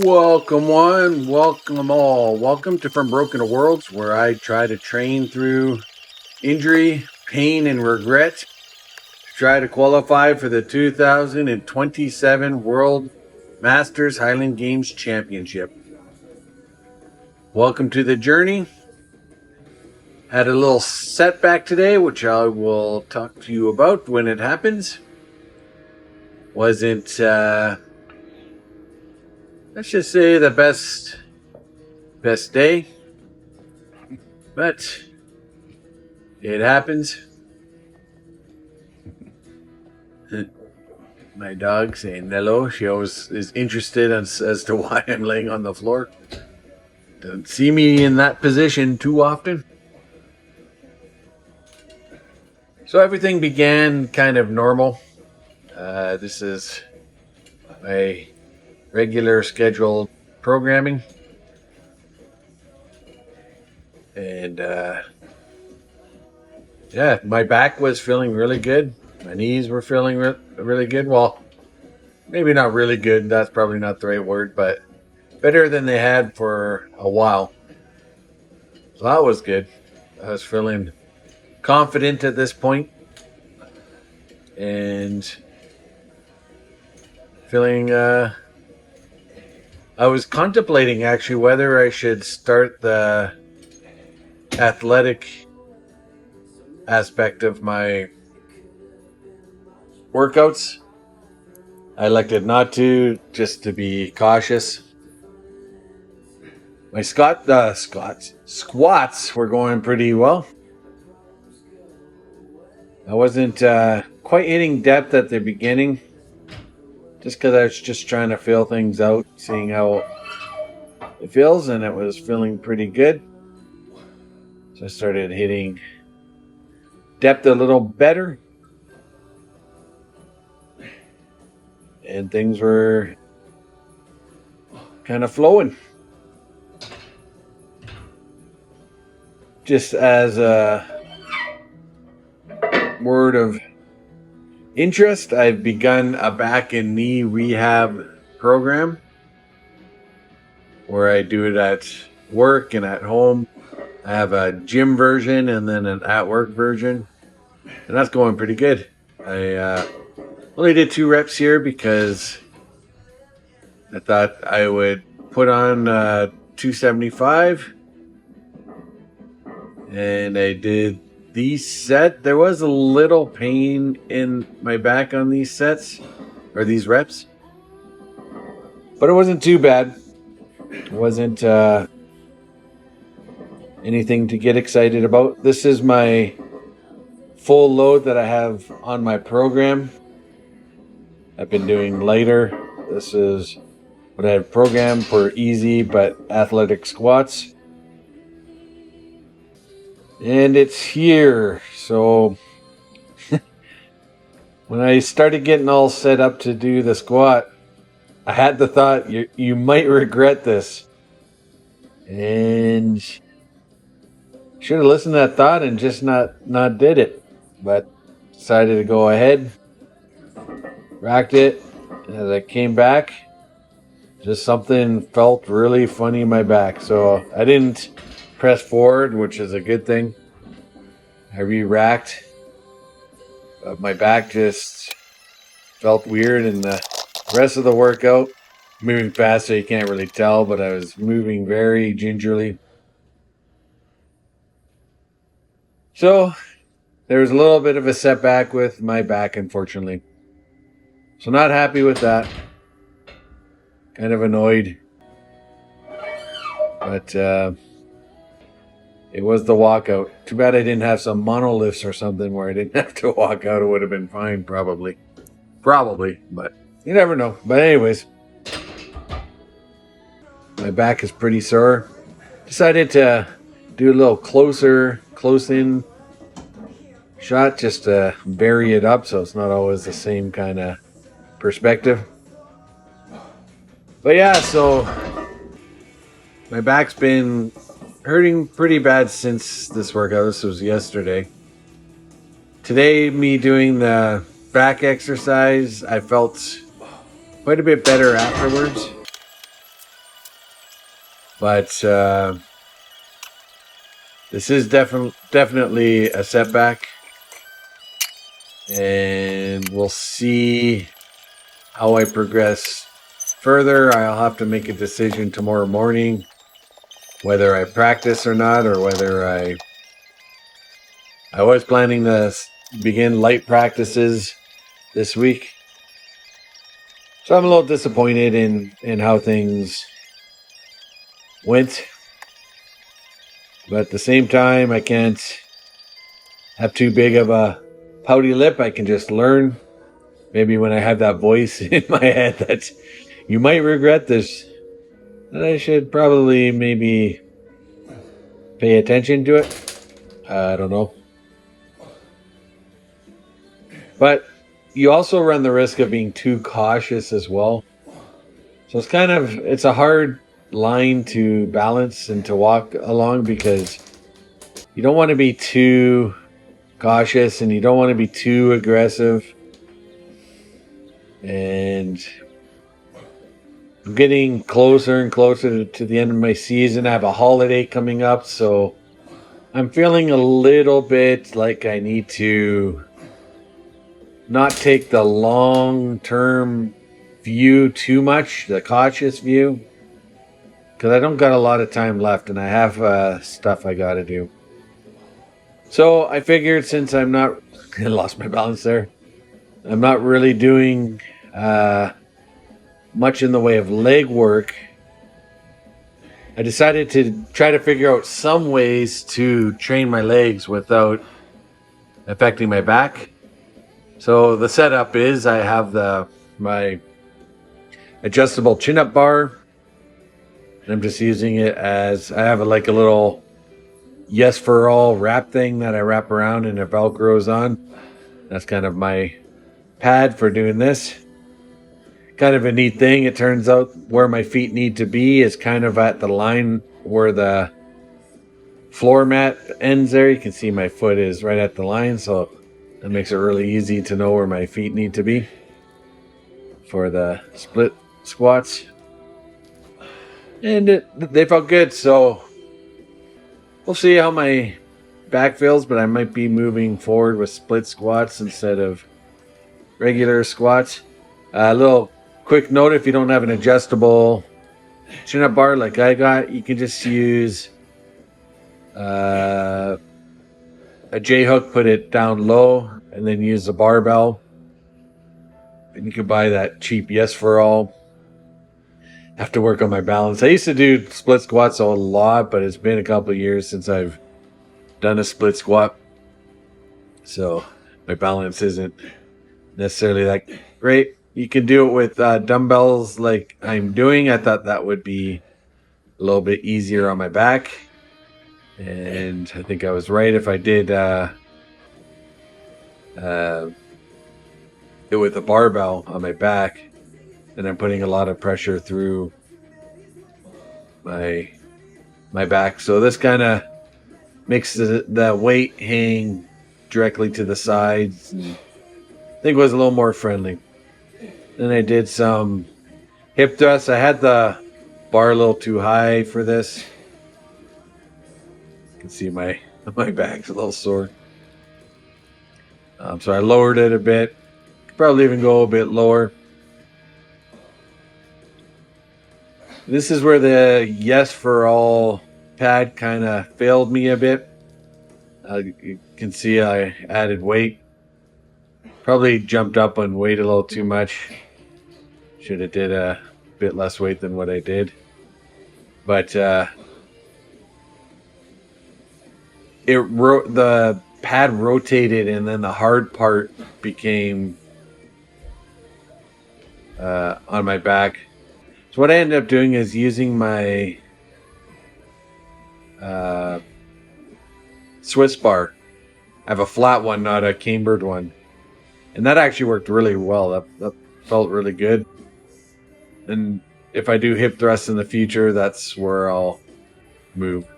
Welcome one, welcome all. Welcome to From Broken to Worlds, where I try to train through injury, pain, and regret to try to qualify for the 2027 World Masters Highland Games Championship. Welcome to the journey. Had a little setback today, which I will talk to you about when it happens. Wasn't let's just say the best day, but it happens. My dog saying hello. She always is interested as to why I'm laying on the floor. Doesn't see me in that position too often. So everything began kind of normal. This is my regular scheduled programming, and yeah, my back was feeling really good. My knees were feeling really good. Well, maybe not really good, that's probably not the right word, but better than they had for a while. So that was good. I was feeling confident at this point and feeling I was contemplating actually whether I should start the athletic aspect of my workouts. I elected not to, just to be cautious. My squats were going pretty well. I wasn't quite hitting depth at the beginning, just because I was just trying to feel things out, seeing how it feels, and it was feeling pretty good. So I started hitting depth a little better, and things were kind of flowing. Just as a word of interest, I've begun a back and knee rehab program where I do it at work and at home. I have a gym version and then an at work version, and that's going pretty good. I only did 2 reps here because I thought I would put on 275, and I did these set. There was a little pain in my back on these sets, or these reps, but it wasn't too bad. It wasn't anything to get excited about. This is my full load that I have on my program. I've been doing lighter. This is what I have programmed for easy but athletic squats. And it's here. So when I started getting all set up to do the squat, I had the thought, you might regret this. And should have listened to that thought and just not did it. But decided to go ahead. Racked it. As I came back, just something felt really funny in my back. So I didn't press forward, which is a good thing. I re-racked, but my back just felt weird, and the rest of the workout, moving fast so you can't really tell, but I was moving very gingerly. So there was a little bit of a setback with my back, unfortunately. So not happy with that. Kind of annoyed. But it was the walkout. Too bad I didn't have some monoliths or something where I didn't have to walk out. It would have been fine, probably. But you never know. But anyways, my back is pretty sore. Decided to do a little close-in shot just to vary it up so it's not always the same kind of perspective. But yeah, so my back's been hurting pretty bad since this workout. This was yesterday. Today, me doing the back exercise, I felt quite a bit better afterwards. But this is definitely a setback. And we'll see how I progress further. I'll have to make a decision tomorrow morning whether I practice or not, or whether I was planning to begin light practices this week. So I'm a little disappointed in how things went. But at the same time, I can't have too big of a pouty lip. I can just learn. Maybe when I have that voice in my head that you might regret this, that I should probably maybe pay attention to it. I don't know. But you also run the risk of being too cautious as well. So it's a hard line to balance and to walk along, because you don't want to be too cautious and you don't want to be too aggressive. And I'm getting closer and closer to the end of my season. I have a holiday coming up, so I'm feeling a little bit like I need to not take the long-term view too much, the cautious view, because I don't got a lot of time left and I have stuff I got to do. So I figured, since I'm not, I lost my balance there, I'm not really doing much in the way of leg work, I decided to try to figure out some ways to train my legs without affecting my back. So the setup is I have my adjustable chin-up bar, and I'm just using it as, I have like a little Yes for All wrap thing that I wrap around and it velcros on. That's kind of my pad for doing this. Kind of a neat thing. It turns out where my feet need to be is kind of at the line where the floor mat ends there. You can see my foot is right at the line, so that makes it really easy to know where my feet need to be for the split squats. And they felt good, so we'll see how my back feels, but I might be moving forward with split squats instead of regular squats. A little quick note, if you don't have an adjustable chin-up bar like I got, you can just use a J-hook, put it down low, and then use the barbell. And you can buy that cheap Yes for All. Have to work on my balance. I used to do split squats a lot, but it's been a couple of years since I've done a split squat, so my balance isn't necessarily that great. You can do it with dumbbells like I'm doing. I thought that would be a little bit easier on my back, and I think I was right if I did it with a barbell on my back. And I'm putting a lot of pressure through my back. So this kind of makes the weight hang directly to the sides. And I think it was a little more friendly. Then I did some hip thrusts. I had the bar a little too high for this. You can see my back's a little sore. So I lowered it a bit. Could probably even go a bit lower. This is where the Yes for All pad kind of failed me a bit. You can see I added weight. Probably jumped up on weight a little too much. Should have did a bit less weight than what I did. But the pad rotated, and then the hard part became on my back. So what I ended up doing is using my Swiss bar. I have a flat one, not a cambered one. And that actually worked really well. That felt really good. And if I do hip thrusts in the future, that's where I'll move.